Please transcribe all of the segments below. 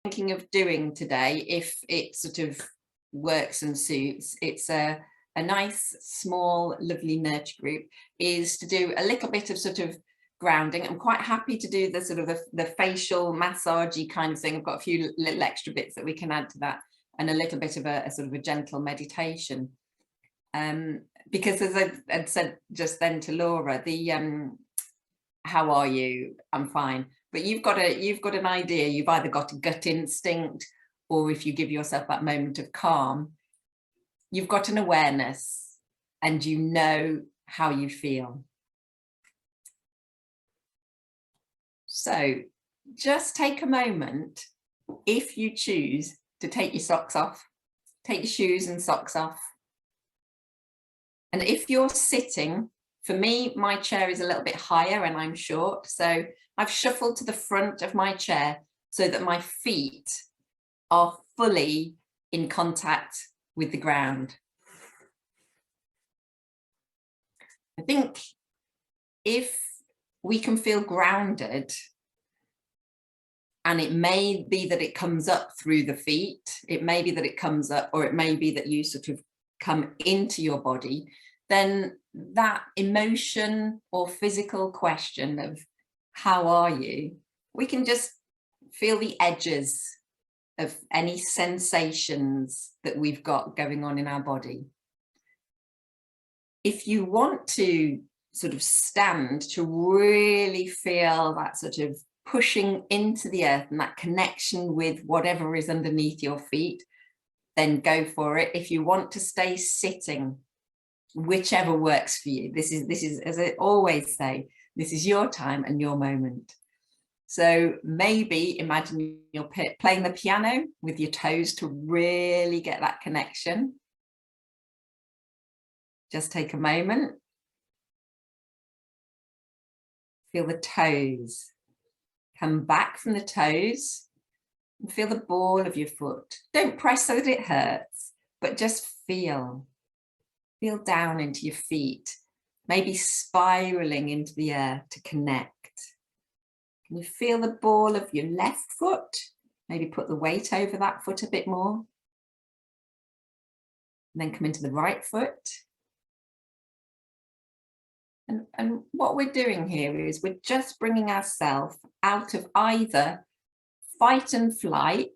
thinking of doing today, if it sort of works and suits, it's a nice, small, lovely nurture group, is to do a little bit of sort of grounding. I'm quite happy to do the sort of the facial massagey kind of thing. I've got a few little extra bits that we can add to that, and a little bit of a sort of a gentle meditation. Because as I had said just then to Laura, the how are you? I'm fine. But you've got an idea. You've either got a gut instinct, or if you give yourself that moment of calm, you've got an awareness and you know how you feel. So just take a moment, if you choose, to take your socks off, take your shoes and socks off. And if you're sitting, for me, my chair is a little bit higher and I'm short. So I've shuffled to the front of my chair so that my feet are fully in contact with the ground. I think if we can feel grounded, and it may be that it comes up through the feet, it may be that it comes up, or it may be that you sort of come into your body, then that emotion or physical question of how are you, we can just feel the edges of any sensations that we've got going on in our body. If you want to sort of stand to really feel that sort of pushing into the earth and that connection with whatever is underneath your feet, then go for it. If you want to stay sitting, whichever works for you, this is, as I always say, this is your time and your moment. So maybe imagine you're playing the piano with your toes to really get that connection. Just take a moment. Feel the toes. Come back from the toes and feel the ball of your foot. Don't press so that it hurts, but just feel. Feel down into your feet, maybe spiraling into the air to connect. Can you feel the ball of your left foot? Maybe put the weight over that foot a bit more. And then come into the right foot. And what we're doing here is we're just bringing ourselves out of either fight and flight,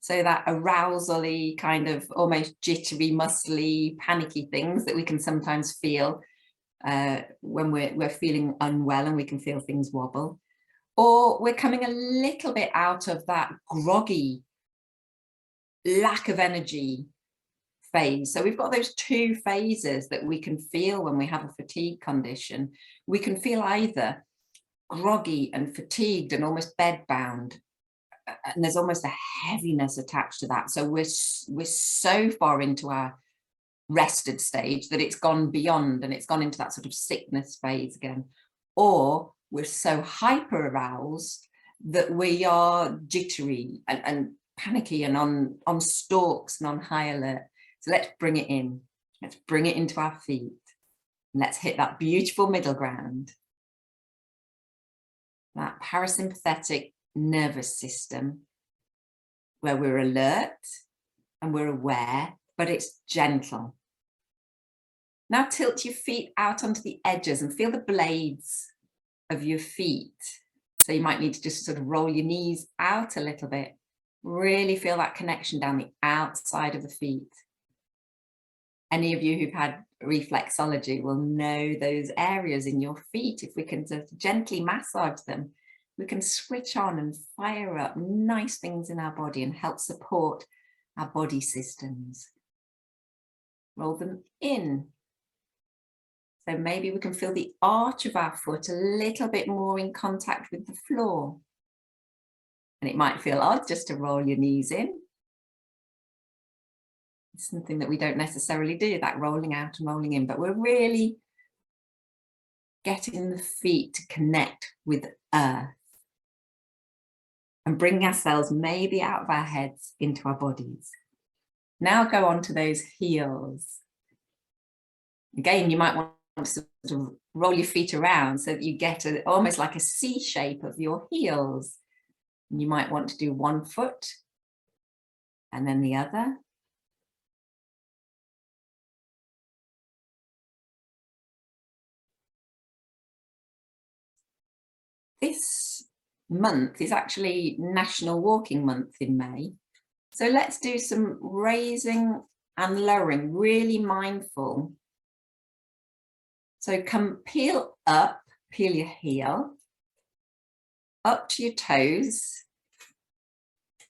so that arousal-y, kind of almost jittery, muscly, panicky things that we can sometimes feel when we're feeling unwell, and we can feel things wobble. Or we're coming a little bit out of that groggy, lack of energy phase. So we've got those two phases that we can feel when we have a fatigue condition. We can feel either groggy and fatigued and almost bedbound, and there's almost a heaviness attached to that. So we're so far into our rested stage that it's gone beyond, and it's gone into that sort of sickness phase again. Or we're so hyper aroused that we are jittery and panicky and on stalks and on high alert. So let's bring it in. Let's bring it into our feet. And let's hit that beautiful middle ground. That parasympathetic nervous system where we're alert and we're aware, but it's gentle. Now tilt your feet out onto the edges and feel the blades of your feet. So you might need to just sort of roll your knees out a little bit. Really feel that connection down the outside of the feet. Any of you who've had reflexology will know those areas in your feet. If we can just gently massage them, we can switch on and fire up nice things in our body and help support our body systems. Roll them in. So maybe we can feel the arch of our foot a little bit more in contact with the floor. And it might feel odd just to roll your knees in. It's something that we don't necessarily do, that rolling out and rolling in, but we're really getting the feet to connect with earth and bringing ourselves maybe out of our heads into our bodies. Now go on to those heels. Again, you might want to sort of roll your feet around so that you get almost like a C shape of your heels. You might want to do one foot and then the other. This month is actually National Walking Month in May. So let's do some raising and lowering, really mindful. So come peel up, peel your heel, up to your toes,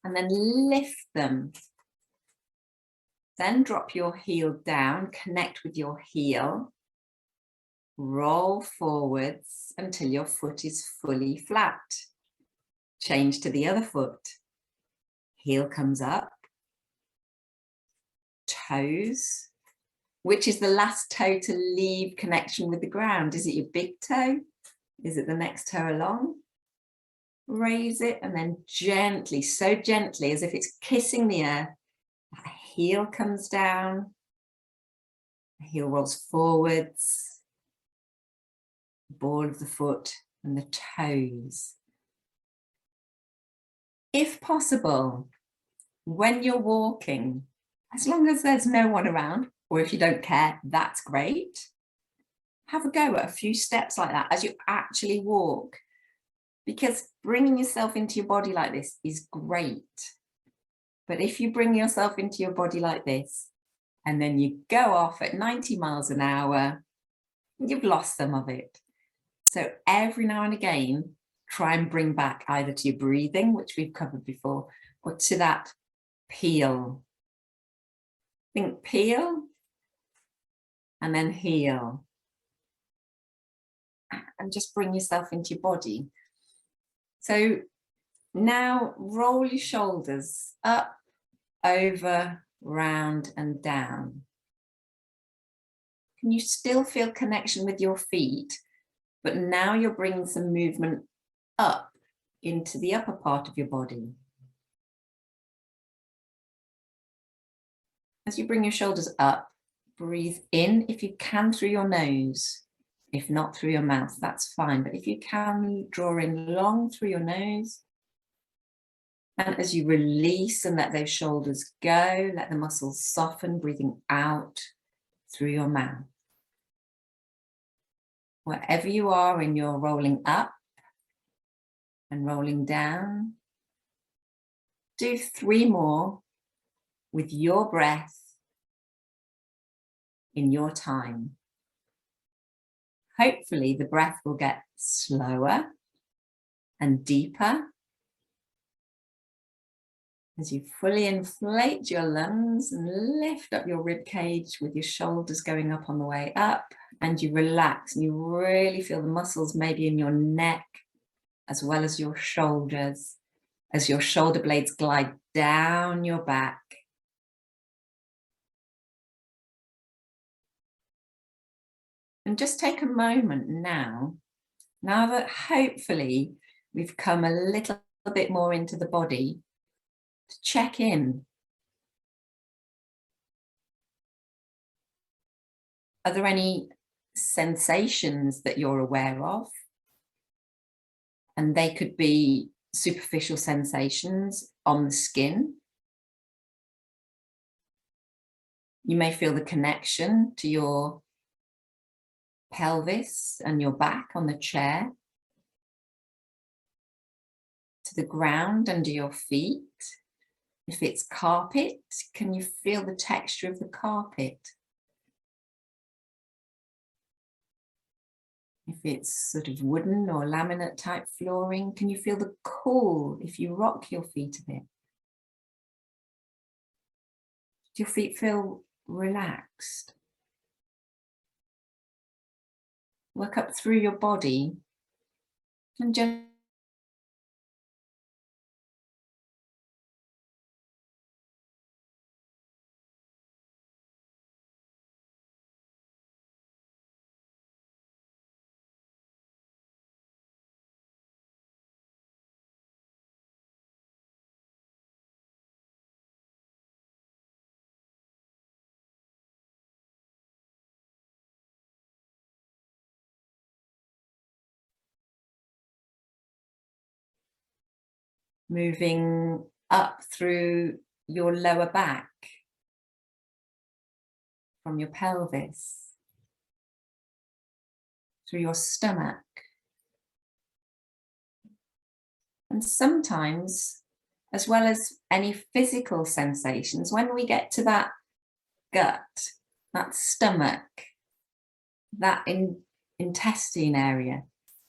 and then lift them. Then drop your heel down, connect with your heel, roll forwards until your foot is fully flat. Change to the other foot. Heel comes up, toes. Which is the last toe to leave connection with the ground? Is it your big toe? Is it the next toe along? Raise it and then gently, so gently as if it's kissing the earth, that heel comes down, the heel rolls forwards, the ball of the foot and the toes. If possible, when you're walking, as long as there's no one around, or if you don't care, that's great. Have a go at a few steps like that as you actually walk, because bringing yourself into your body like this is great. But if you bring yourself into your body like this, and then you go off at 90 miles an hour, you've lost some of it. So every now and again, try and bring back either to your breathing, which we've covered before, or to that peel. Think peel, and then heel. And just bring yourself into your body. So now roll your shoulders up, over, round and down. Can you still feel connection with your feet? But now you're bringing some movement up into the upper part of your body. As you bring your shoulders up, breathe in if you can through your nose. If not through your mouth, that's fine. But if you can, draw in long through your nose. And as you release and let those shoulders go, let the muscles soften, breathing out through your mouth. Wherever you are in your rolling up and rolling down, do 3 more with your breath in your time. Hopefully the breath will get slower and deeper as you fully inflate your lungs and lift up your rib cage with your shoulders going up on the way up, and you relax and you really feel the muscles maybe in your neck as well as your shoulders as your shoulder blades glide down your back. And just take a moment now that hopefully we've come a little bit more into the body, to check in. Are there any sensations that you're aware of? And they could be superficial sensations on the skin. You may feel the connection to your pelvis and your back on the chair, to the ground under your feet. If it's carpet, can you feel the texture of the carpet? If it's sort of wooden or laminate type flooring, can you feel the cool if you rock your feet a bit? Do your feet feel relaxed? Work up through your body and just moving up through your lower back, from your pelvis, through your stomach. And sometimes, as well as any physical sensations, when we get to that gut, that stomach, that intestine area,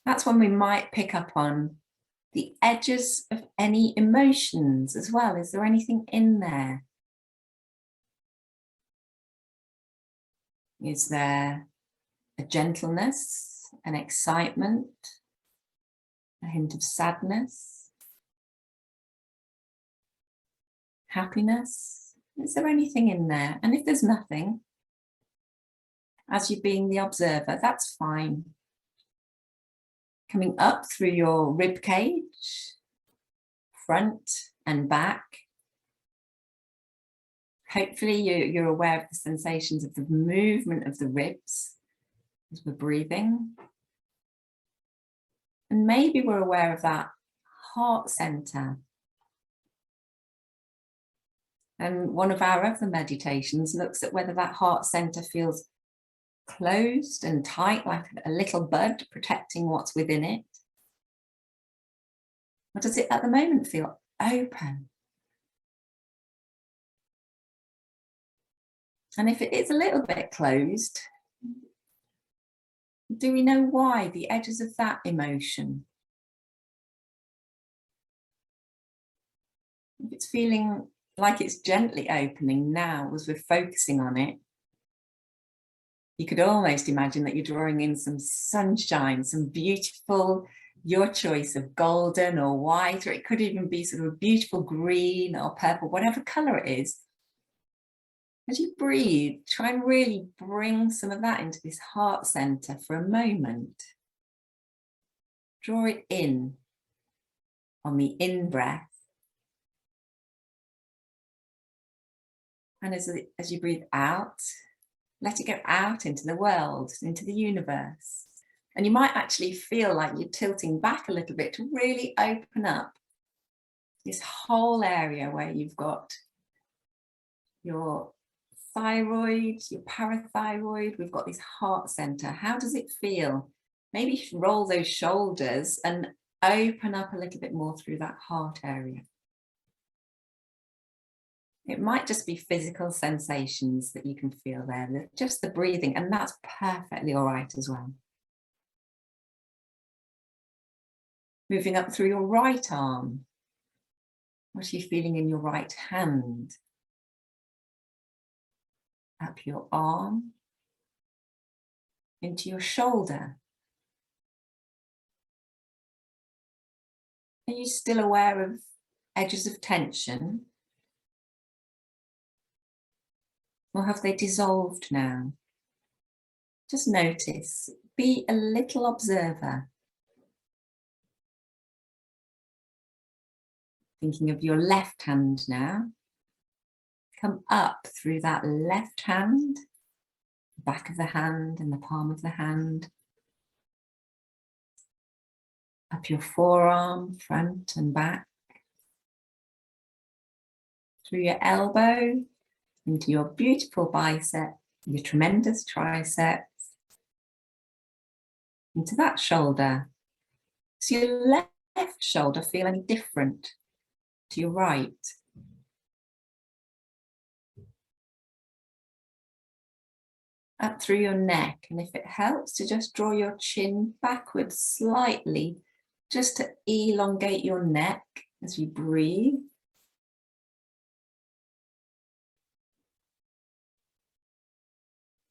that's when we might pick up on the edges of any emotions as well. Is there anything in there? Is there a gentleness, an excitement, a hint of sadness, happiness? Is there anything in there? And if there's nothing, as you being the observer, that's fine. Coming up through your rib cage, front and back. Hopefully you're aware of the sensations of the movement of the ribs as we're breathing. And maybe we're aware of that heart center. And one of our other meditations looks at whether that heart center feels closed and tight, like a little bud protecting what's within it. Or does it at the moment feel open? And if it is a little bit closed, do we know why? The edges of that emotion. If it's feeling like it's gently opening now as we're focusing on it, you could almost imagine that you're drawing in some sunshine, some beautiful, your choice of golden or white, or it could even be sort of a beautiful green or purple, whatever color it is. As you breathe, try and really bring some of that into this heart center for a moment. Draw it in on the in-breath. And as you breathe out, let it go out into the world, into the universe. And you might actually feel like you're tilting back a little bit to really open up this whole area where you've got your thyroid, your parathyroid, we've got this heart center. How does it feel? Maybe roll those shoulders and open up a little bit more through that heart area. It might just be physical sensations that you can feel there, just the breathing, and that's perfectly all right as well. Moving up through your right arm. What are you feeling in your right hand? Up your arm, into your shoulder. Are you still aware of edges of tension? Or have they dissolved now? Just notice, be a little observer. Thinking of your left hand now. Come up through that left hand, the back of the hand and the palm of the hand. Up your forearm, front and back. Through your elbow, into your beautiful bicep, your tremendous triceps. Into that shoulder. Does your left shoulder feel any different to your right? Up through your neck, and if it helps to just draw your chin backwards slightly, just to elongate your neck as you breathe.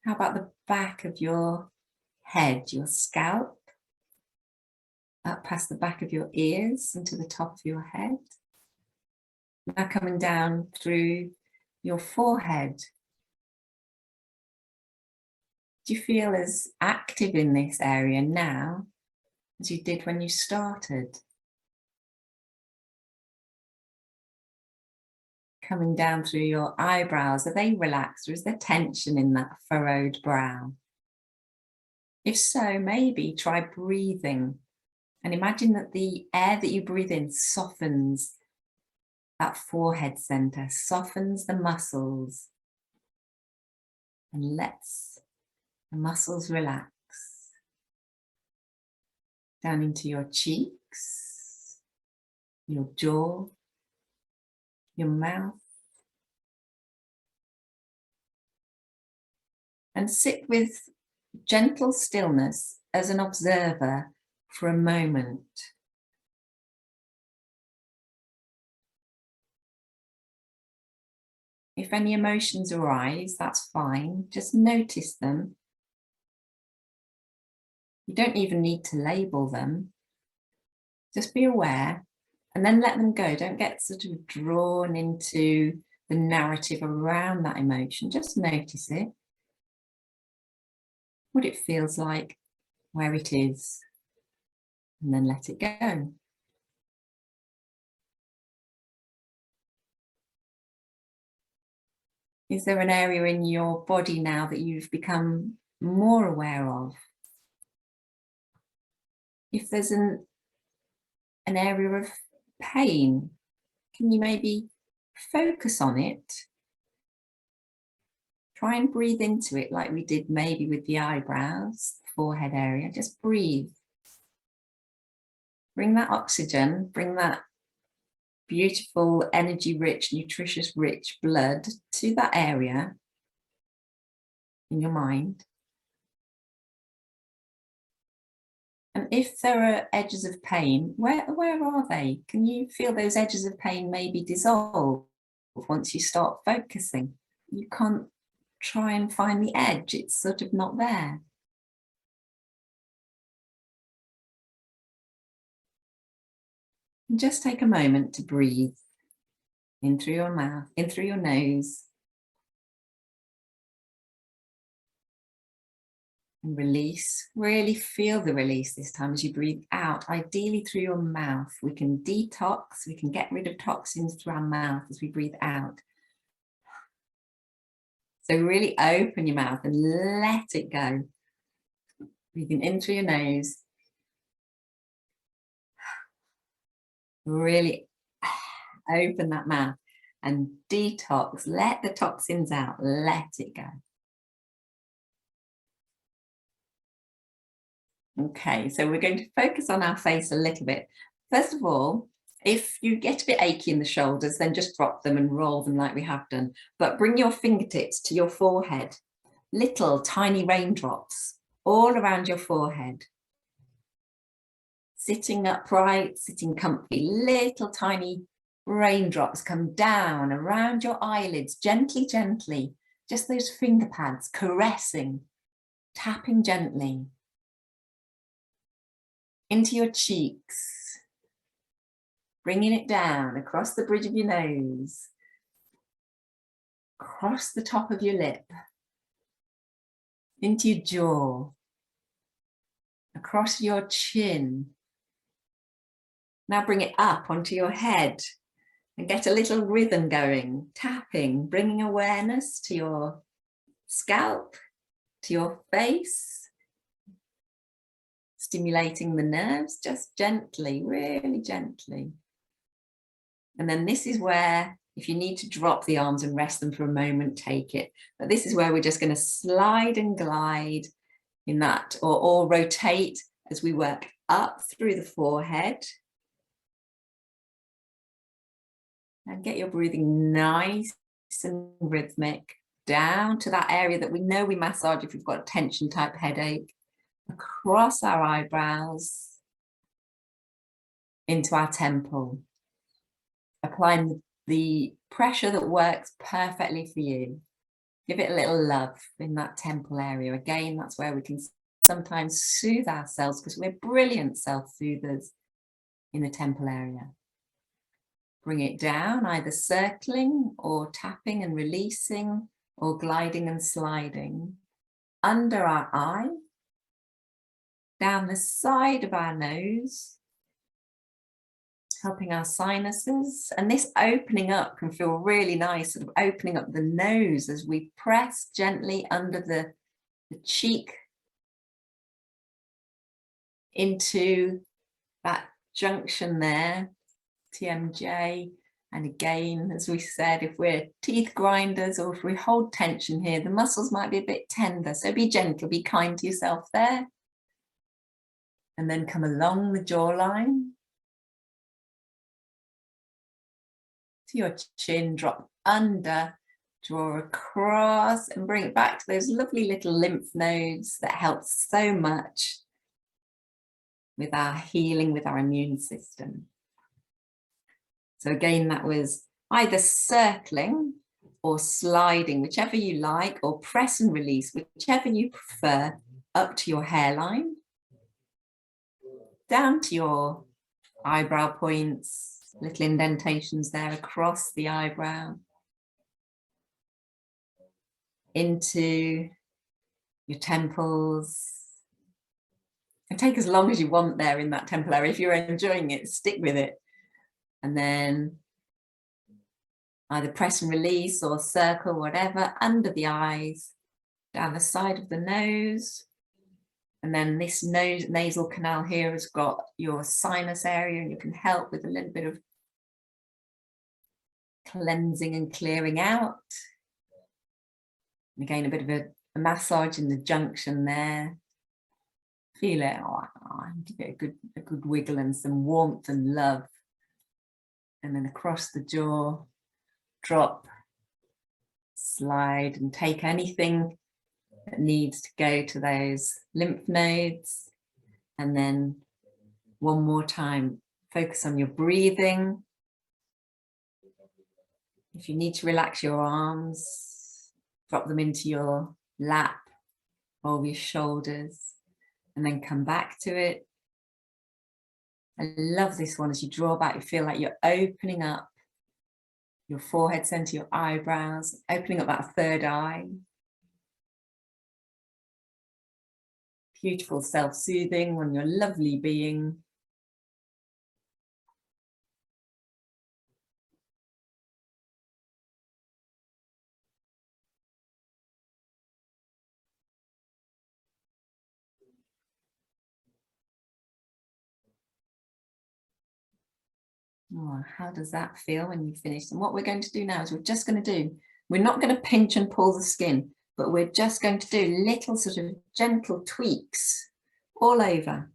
How about the back of your head, your scalp, up past the back of your ears and to the top of your head? Now coming down through your forehead. Do you feel as active in this area now as you did when you started? Coming down through your eyebrows, are they relaxed or is there tension in that furrowed brow? If so, maybe try breathing And imagine that the air that you breathe in softens that forehead center, softens the muscles, and lets the muscles relax down into your cheeks, your jaw, your mouth. And sit with gentle stillness as an observer for a moment. If any emotions arise, that's fine. Just notice them. You don't even need to label them. Just be aware and then let them go. Don't get sort of drawn into the narrative around that emotion. Just notice it, what it feels like, where it is, and then let it go. Is there an area in your body now that you've become more aware of? If there's an area of pain, can you maybe focus on it? Try and breathe into it like we did maybe with the eyebrows, forehead area. Just breathe. Bring that oxygen, bring that beautiful, energy-rich, nutritious-rich blood to that area in your mind. And if there are edges of pain, where are they? Can you feel those edges of pain maybe dissolve once you start focusing? You can't try and find the edge, it's sort of not there. And just take a moment to breathe in through your mouth, in through your nose, and release. Really feel the release this time as you breathe out, ideally through your mouth. We can detox, we can get rid of toxins through our mouth as we breathe out. So really open your mouth and let it go. Breathing in through your nose. Really open that mouth and detox. Let the toxins out, let it go. Okay, so we're going to focus on our face a little bit. First of all, if you get a bit achy in the shoulders, then just drop them and roll them like we have done. But bring your fingertips to your forehead. Little tiny raindrops all around your forehead. Sitting upright, sitting comfy, little tiny raindrops come down around your eyelids, gently, gently. Just those finger pads caressing, tapping gently. Into your cheeks, bringing it down across the bridge of your nose, across the top of your lip, into your jaw, across your chin. Now bring it up onto your head and get a little rhythm going, tapping, bringing awareness to your scalp, to your face, stimulating the nerves just gently, really gently. And then this is where, if you need to drop the arms and rest them for a moment, take it. But this is where we're just going to slide and glide in that, or rotate as we work up through the forehead. And get your breathing nice and rhythmic down to that area that we know we massage if we've got a tension type headache. Across our eyebrows into our temple, applying the pressure that works perfectly for you. Give it a little love in that temple area. Again, that's where we can sometimes soothe ourselves because we're brilliant self-soothers in the temple area. Bring it down, either circling or tapping and releasing, or gliding and sliding under our eye, down the side of our nose, helping our sinuses. And this opening up can feel really nice, sort of opening up the nose as we press gently under the cheek into junction there, TMJ. And again, as we said, if we're teeth grinders or if we hold tension here, the muscles might be a bit tender. So be gentle, be kind to yourself there. And then come along the jawline to your chin, drop under, draw across and bring it back to those lovely little lymph nodes that help so much with our healing, with our immune system. So again, that was either circling or sliding, whichever you like, or press and release, whichever you prefer, up to your hairline, down to your eyebrow points, little indentations there across the eyebrow, into your temples. And take as long as you want there in that temple area. If you're enjoying it, stick with it. And then either press and release or circle, whatever, under the eyes, down the side of the nose. And then this nasal canal here has got your sinus area, and you can help with a little bit of cleansing and clearing out. And again, a bit of a massage in the junction there. Feel it, give it a good wiggle and some warmth and love. And then across the jaw, drop, slide, and take anything that needs to go to those lymph nodes. And then one more time, focus on your breathing. If you need to relax your arms, drop them into your lap or your shoulders, and then come back to it. I love this one. As you draw back, you feel like you're opening up your forehead center, your eyebrows, opening up that third eye. Beautiful self-soothing on your lovely being. Oh, how does that feel when you finish? And what we're going to do now is we're not going to pinch and pull the skin, but we're just going to do little sort of gentle tweaks all over.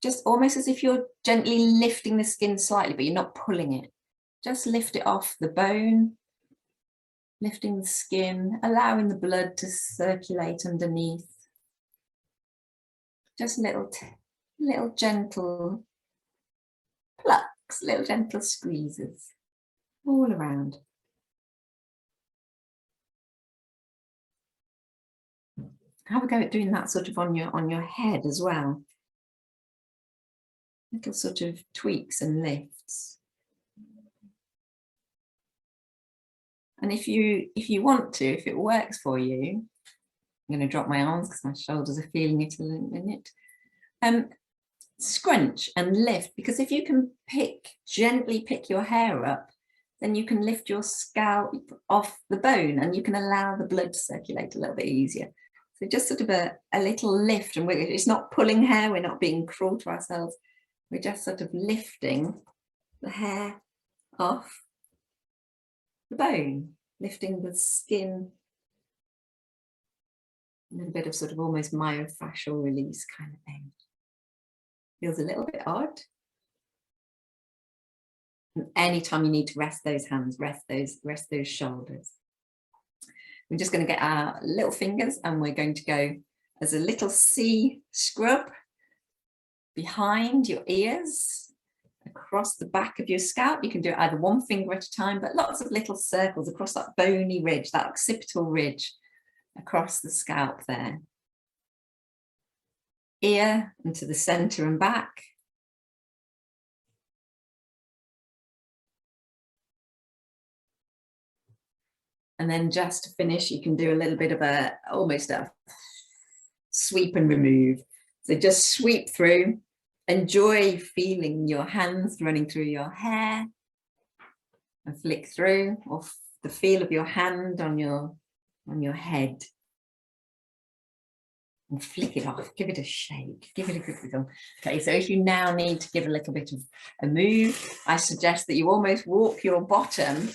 Just almost as if you're gently lifting the skin slightly, but you're not pulling it. Just lift it off the bone, lifting the skin, allowing the blood to circulate underneath. Just little gentle plucks, little gentle squeezes all around. Have a go at doing that sort of on your head as well. Little sort of tweaks and lifts. And if you want to, if it works for you, I'm going to drop my arms because my shoulders are feeling it a little minute. Scrunch and lift, because if you can gently pick your hair up, then you can lift your scalp off the bone and you can allow the blood to circulate a little bit easier. So just sort of a little lift, and it's not pulling hair, we're not being cruel to ourselves, we're just sort of lifting the hair off the bone, lifting the skin. A little bit of sort of almost myofascial release kind of thing. Feels a little bit odd. And anytime you need to rest those hands, rest those shoulders. We're just going to get our little fingers and we're going to go as a little C scrub behind your ears, across the back of your scalp. You can do it either one finger at a time, but lots of little circles across that bony ridge, that occipital ridge across the scalp there. Ear into the center and back. And then just to finish, you can do a little bit of almost a sweep and remove. So just sweep through, enjoy feeling your hands running through your hair and flick through, or the feel of your hand on your head. and flick it off, give it a shake, give it a good wiggle. Okay, so if you now need to give a little bit of a move, I suggest that you almost walk your bottom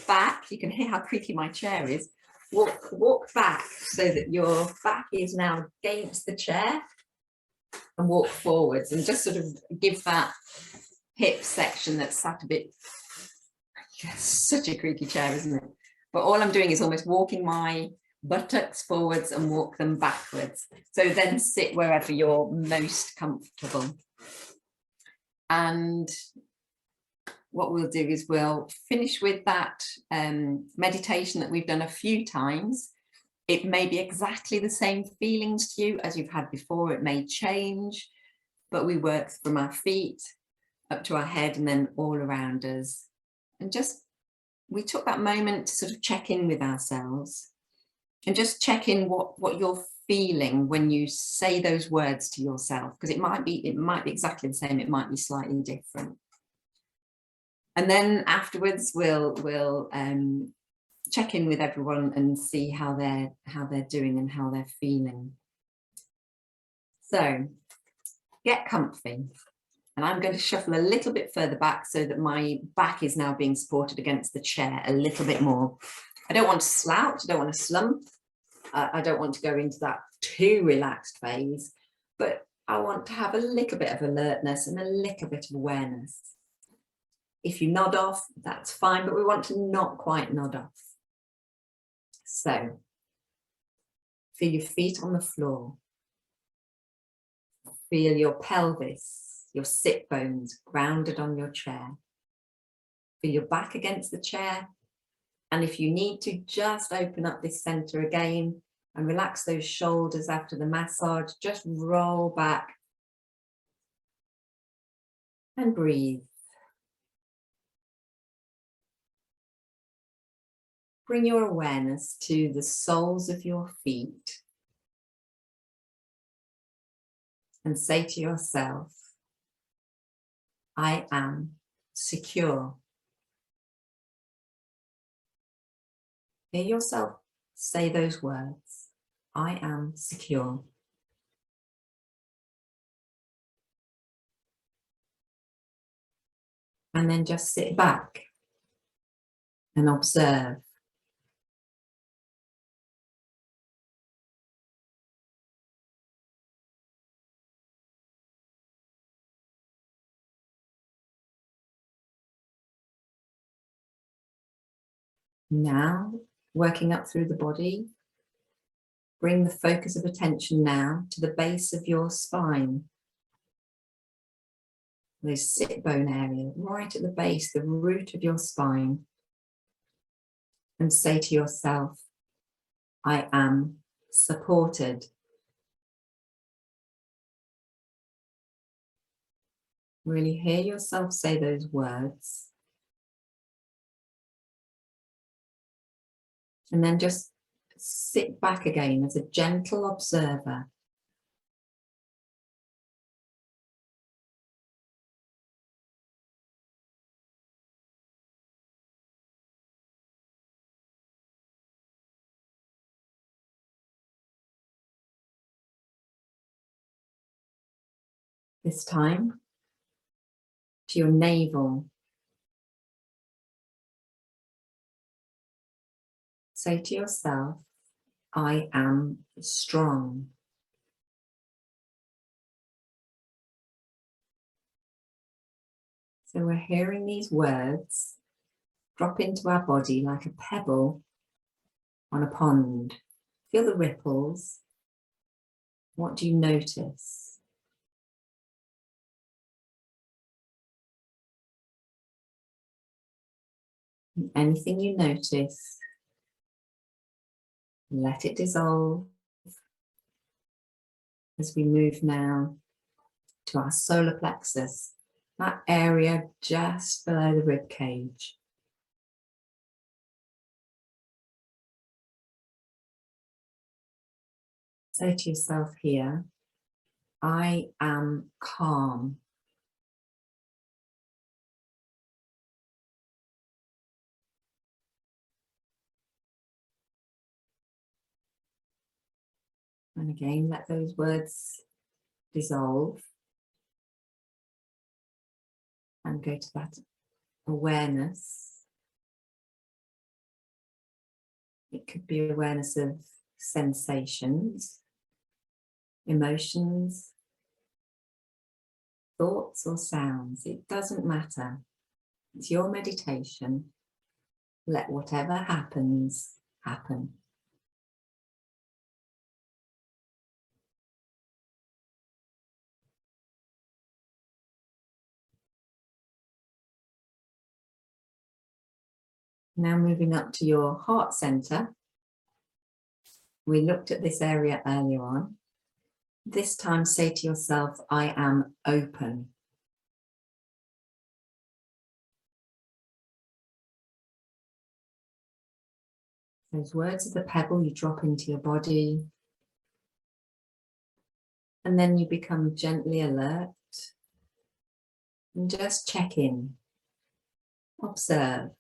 back. You can hear how creaky my chair is. Walk back so that your back is now against the chair, and walk forwards and just sort of give that hip section that's sat a bit, such a creaky chair, isn't it? But all I'm doing is almost walking my buttocks forwards and walk them backwards. So then sit wherever you're most comfortable. And what we'll do is we'll finish with that meditation that we've done a few times. It may be exactly the same feelings to you as you've had before. It may change, but we work from our feet up to our head and then all around us. And just, we took that moment to sort of check in with ourselves and just check in what you're feeling when you say those words to yourself, because it might be exactly the same, it might be slightly different. And then afterwards we'll check in with everyone and see how they're doing and how they're feeling. So get comfy. And I'm going to shuffle a little bit further back so that my back is now being supported against the chair a little bit more. I don't want to slouch, I don't want to slump. I don't want to go into that too relaxed phase, but I want to have a little bit of alertness and a little bit of awareness. If you nod off, that's fine, but we want to not quite nod off. So, feel your feet on the floor. Feel your pelvis, your sit bones grounded on your chair. Feel your back against the chair. And if you need to, just open up this center again and relax those shoulders after the massage. Just roll back and breathe. Bring your awareness to the soles of your feet and say to yourself, I am secure. Hear yourself say those words, I am secure. And then just sit back and observe. Now, working up through the body, bring the focus of attention now to the base of your spine. The sit bone area, right at the base, the root of your spine. And say to yourself, I am supported. Really hear yourself say those words. And then just sit back again as a gentle observer. This time to your navel. Say to yourself, I am strong. So we're hearing these words drop into our body like a pebble on a pond. Feel the ripples. What do you notice? And anything you notice, let it dissolve as we move now to our solar plexus, that area just below the rib cage. Say to yourself here, I am calm. And again, let those words dissolve and go to that awareness. It could be awareness of sensations, emotions, thoughts or sounds. It doesn't matter. It's your meditation. Let whatever happens, happen. Now moving up to your heart center. We looked at this area earlier on. This time say to yourself, I am open. Those words of the pebble you drop into your body. And then you become gently alert. And just check in. Observe.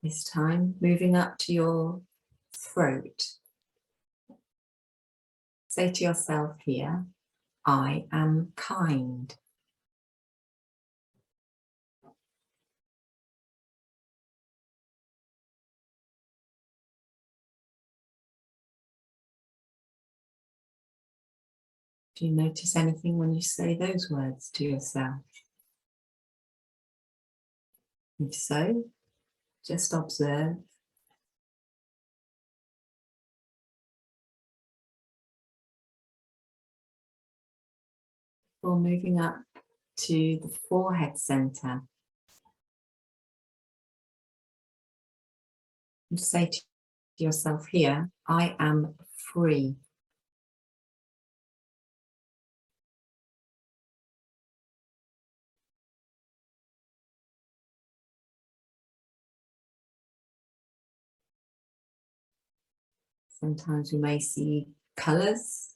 This time, moving up to your throat. Say to yourself here, I am kind. Do you notice anything when you say those words to yourself? If so, just observe. Or moving up to the forehead center. And say to yourself here, I am free. Sometimes you may see colors.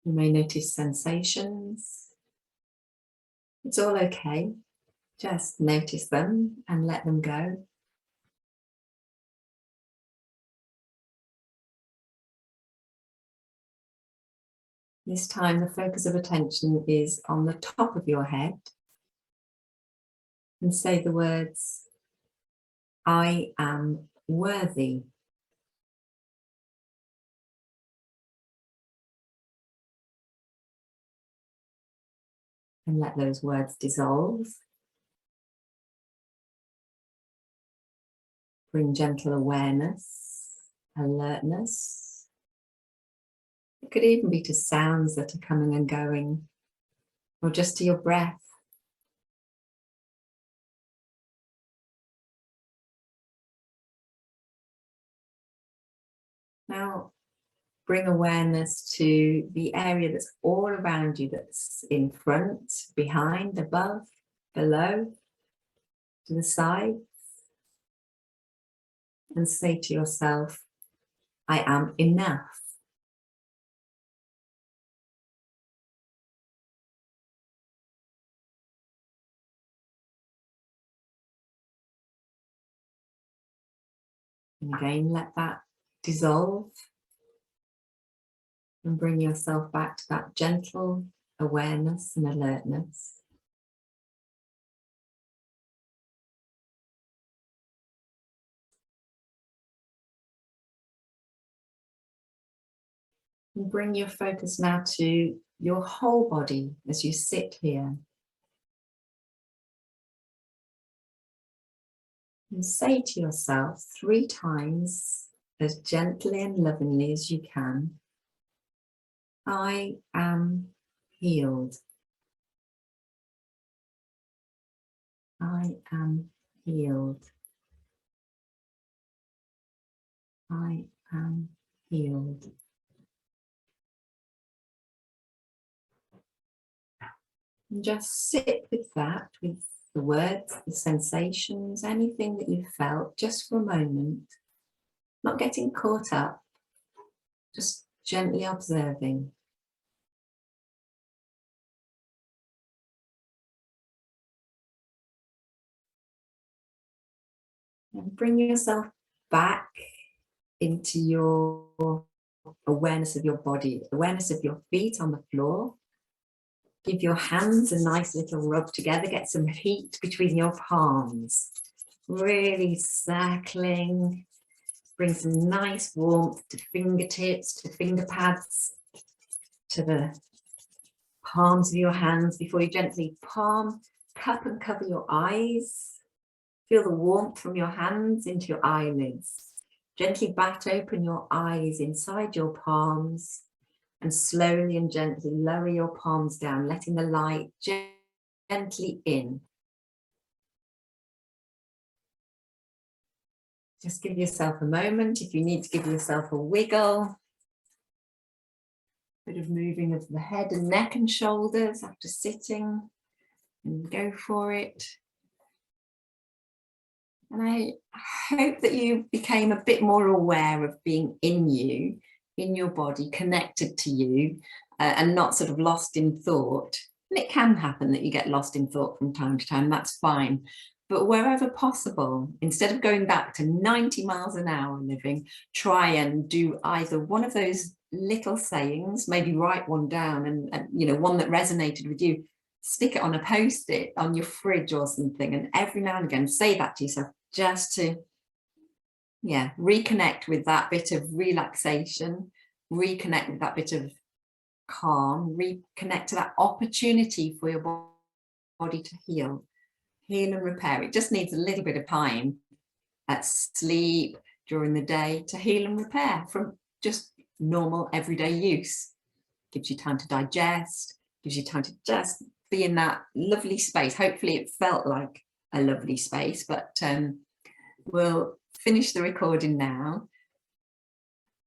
You may notice sensations. It's all okay. Just notice them and let them go. This time the focus of attention is on the top of your head. And say the words, I am worthy. And let those words dissolve. Bring gentle awareness, alertness. It could even be to sounds that are coming and going, or just to your breath. Now, bring awareness to the area that's all around you, that's in front, behind, above, below, to the side. And say to yourself, I am enough. And again, let that dissolve and bring yourself back to that gentle awareness and alertness. And bring your focus now to your whole body as you sit here. And say to yourself 3 times, as gently and lovingly as you can, I am healed. I am healed. I am healed. And just sit with that, with the words, the sensations, anything that you felt, just for a moment. Not getting caught up, just gently observing. And bring yourself back into your awareness of your body, awareness of your feet on the floor. Give your hands a nice little rub together, get some heat between your palms. Really circling, bring some nice warmth to fingertips, to finger pads, to the palms of your hands before you gently cup and cover your eyes. Feel the warmth from your hands into your eyelids. Gently bat open your eyes inside your palms and slowly and gently lower your palms down, letting the light gently in. Just give yourself a moment. If you need to give yourself a wiggle, bit of moving of the head and neck and shoulders after sitting, and go for it. And I hope that you became a bit more aware of being in you, in your body, connected to you, and not sort of lost in thought. And it can happen that you get lost in thought from time to time, that's fine. But wherever possible, instead of going back to 90 miles an hour living, try and do either one of those little sayings, maybe write one down and you know, one that resonated with you, stick it on a post-it on your fridge or something, and every now and again say that to yourself, just to reconnect with that bit of relaxation, reconnect with that bit of calm, reconnect to that opportunity for your body to heal and repair. It just needs a little bit of time at sleep, during the day, to heal and repair from just normal everyday use. Gives you time to digest, gives you time to just be in that lovely space. Hopefully it felt like a lovely space, but we'll finish the recording now.